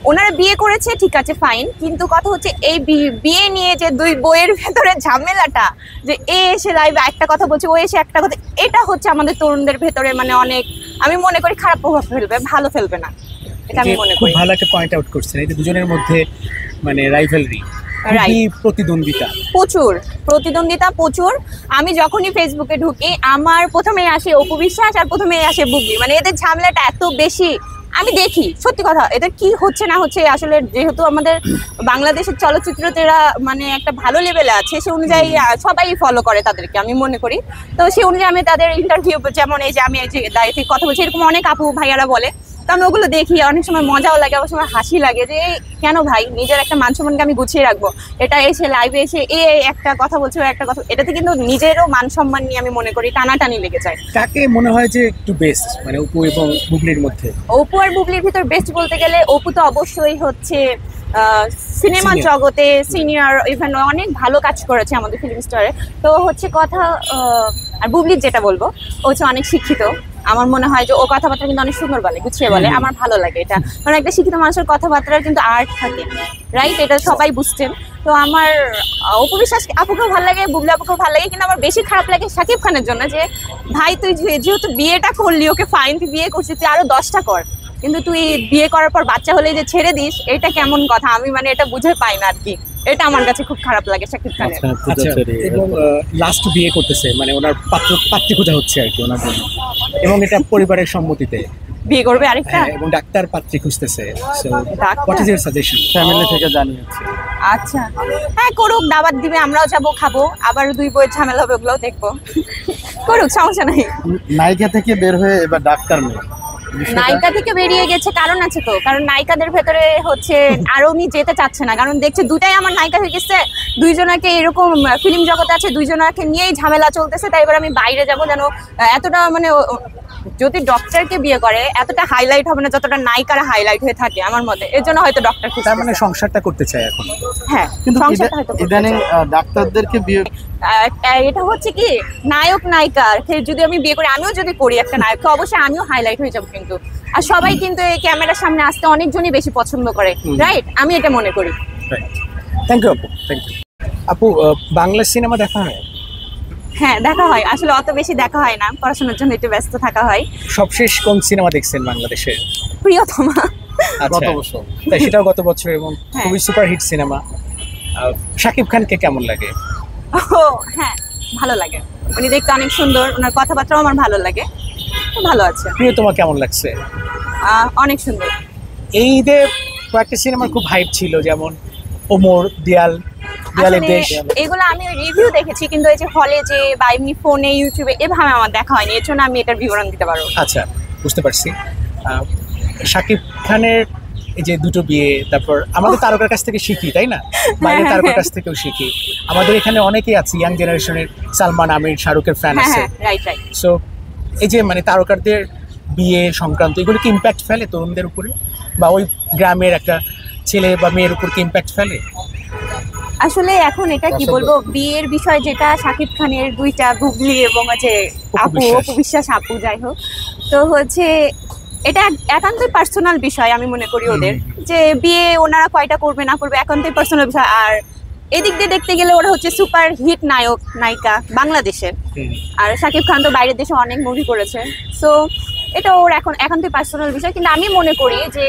ওনারা বিয়ে করেছে ঠিক আছে ফাইন, কিন্তু কথা হচ্ছে এই বিয়ে নিয়ে যে দুই বইয়ের ভেতরে ঝামেলাটা, যে এ এসে লাইভে একটা কথা বলছে, ও এসে একটা কথা, এটা হচ্ছে আমাদের তরুণদের ভেতরে মানে অনেক, আমি মনে করি খারাপ প্রভাব ফেলবে, ভালো ফেলবে না, এটা আমি মনে করি। ভালো একটা পয়েন্ট আউট করছেন, এই যে দুজনের মধ্যে মানে রাইভালরি, প্রতিদ্বন্দ্বিতা প্রচুর। আমি যখনই ফেসবুকে ঢুকি আমার প্রথমেই আসে অপু বিশ্বাস আর প্রথমেই আসে বুবলি, মানে এদের ঝামেলাটা এত বেশি। আমি দেখি সত্যি কথা এদের কি হচ্ছে না হচ্ছে, আসলে যেহেতু আমাদের বাংলাদেশের চলচ্চিত্রতেরা মানে একটা ভালো লেভেলে আছে, সে অনুযায়ী সবাই ফলো করে তাদেরকে, আমি মনে করি। তো সেই অনুযায়ী আমি তাদের ইন্টারভিউ, যেমন এই যে আমি এই যে দায়িত্বে কথা বলছি, এরকম অনেক আপু ভাইয়ারা বলে, তো আমি ওগুলো দেখি, অনেক সময় মজাও লাগে, অনেক সময় হাসি লাগে, যে কেন ভাই নিজের একটা মান সম্মানকে আমি গুছিয়ে রাখবো, এটা এসে লাইভে এসে একটা কথা বলছে, একটা কথা, এটাতে কিন্তু নিজেরও মান সম্মান নিয়ে আমি মনে করি টানাটানি লেগে যায়। কাকে মনে হয় যে একটু বেস্ট মানে অপু এবং বুবলির মধ্যে? অপু আর বুবলির ভিতর বেস্ট বলতে গেলে অপু তো অবশ্যই হচ্ছে সিনেমা জগতে সিনিয়র, ইভেন অনেক ভালো কাজ করেছে আমাদের ফিল্ম স্টারে। তো হচ্ছে কথা, আর বুবলির যেটা বলবো, ও হচ্ছে অনেক শিক্ষিত। আমার মনে হয় যে ও কথাবার্তা কিন্তু অনেক সুন্দর বলে, গুছিয়ে বলে, আমার ভালো লাগে এটা, কারণ একটা শিক্ষিত মানুষের কথাবার্তার কিন্তু আর্ট থাকে, রাইট? এটা সবাই বুঝছেন। তো আমার অপু বিশ্বাস আপুকেও ভালো লাগে, বুবলি আপুকেও ভালো লাগে, কিন্তু আমার বেশি খারাপ লাগে শাকিব খানের জন্য, যে ভাই তুই যেহেতু বিয়েটা করলি, ওকে ফাইন, তুই বিয়ে করছিস, তুই আরো 10টা কর, কিন্তু তুই বিয়ে করার পর বাচ্চা হলে যে ছেড়ে দিস, এটা কেমন কথা? আমি মানে এটা বুঝে পাই না আর কি, এটা আমার কাছে খুব খারাপ লাগে শাকিব খানের। এবং লাস্ট বিয়ে করতেছে, মানে ওনার পাত্রী খোঁজা হচ্ছে আর কি ওনার জন্য, এবং এটা পরিবারের সম্মতিতে বিয়ে করবে আরেকটা, এবং ডাক্তার পাত্রী খুঁজতেছে। So doctor? What is your suggestion? Family থেকে জানিয়েছে। আচ্ছা, হ্যাঁ করুক, দাওয়াত দিবে, আমরাও যাবো, খাবো, আবার দুই বইয়ের ঝামেলা হবে, ওগুলোও দেখবো, করুক, সমস্যা নাই। নায়িকা থেকে বের হয়ে এবার ডাক্তার মেয়ে, নায়িকা থেকে বেরিয়ে গেছে, কারণ আছে তো, কারণ নায়িকাদের ভেতরে হচ্ছে আরো উনি যেতে চাচ্ছে না, কারণ দেখছে দুটাই আমার নায়িকা হয়ে গেছে, দুইজনাকে এরকম ফিল্ম জগতে আছে, দুইজনাকে নিয়েই ঝামেলা চলতেছে, তাই এবার আমি বাইরে যাবো, যেন এতটা মানে যদি ডক্টরকে বিয়ে করে এতটা হাইলাইট হবে না যতটা নায়িকারা হাইলাইট হয়ে থাকে আমার মতে, এর জন্য হয়তো ডক্টর খুঁজছে, তার মানে সংসারটা করতে চায় এখন। হ্যাঁ, কিন্তু সংসারটা হয়তো করতে ইদানিং চায়। ডাক্তারদেরকে বিয়ে, এটা হচ্ছে কি নায়ক নায়িকার যদি আমি বিয়ে করি, আমিও যদি করি একটা নায়ককে, অবশ্যই আমিও হাইলাইট হয়ে যাবো, কিন্তু আর সবাই কিন্তু এই ক্যামেরার সামনে আসতে অনেকজনই বেশি পছন্দ করে, রাইট? আমি এটা মনে করি। থ্যাংক ইউ আপু, থ্যাংক ইউ আপু। বাংলা সিনেমা দেখা হয়? হ্যাঁ দেখা হয়, আসলে অত বেশি দেখা হয় না, পড়াশোনার জন্য একটু ব্যস্ত থাকা হয়। সবশেষ কোন সিনেমা দেখছেন বাংলাদেশে? প্রিয়তমা। গত বছর। তাই সেটাও গত বছর, এবং হ্যাঁ। খুবই সুপার হিট সিনেমা। শাকিব খানকে কেমন লাগে? ও হ্যাঁ, ভালো লাগে, উনি দেখতে অনেক সুন্দর, ওনার কথাবার্তাও আমার ভালো লাগে, ভালো আছে। প্রিয়তমা কেমন লাগছে? অনেক সুন্দর। এই ঈদে কয়েকটা সিনেমার খুব হাইপ ছিল, যেমন ওমর, দেয়ালের দেশ। এগুলো আমি রিভিউ দেখেছি, কিন্তু এই যে হলে যে বা এমনি ফোনে ইউটিউবে এভাবে আমার দেখা হয়নি, এর জন্য আমি এটার বিবরণ দিতে পারবো। আচ্ছা, বুঝতে পারছি। শাকিব খানের এই যে দুটো বিয়ে, তারপর আমাদের তারকার কাছ থেকে শিখি, তাই না? বাইরের তারকার কাছ থেকেও শিখি। আমাদের এখানে অনেকেই আছে ইয়াং জেনারেশনের, সালমান, আমির, শাহরুখের ফ্যান আছে। Right right. সো এই যে মানে তারকারদের বিয়ে সংক্রান্ত, এগুলো কি ইম্প্যাক্ট ফেলে তরুণদের উপরে, বা ওই গ্রামের একটা ছেলে বা মেয়ের উপর কি ইম্প্যাক্ট ফেলে? আসলে এখন এটা কি বলবো, বিয়ের বিষয় যেটা শাকিব খানের দুইটা, বুবলি এবং হচ্ছে অপু বিশ্বাস আপু, যাই হোক, তো হচ্ছে এটা একান্তই পার্সোনাল বিষয় আমি মনে করি ওদের, যে বিয়ে ওনারা কয়টা করবে না করবে একান্তই পার্সোনাল বিষয়। আর এদিক দিয়ে দেখতে গেলে ওরা হচ্ছে সুপার হিট নায়ক নায়িকা বাংলাদেশের, আর শাকিব খান তো বাইরের দেশে অনেক মুভি করেছে, সো এটা ওর এখন একান্তই পার্সোনাল বিষয়। কিন্তু আমি মনে করি যে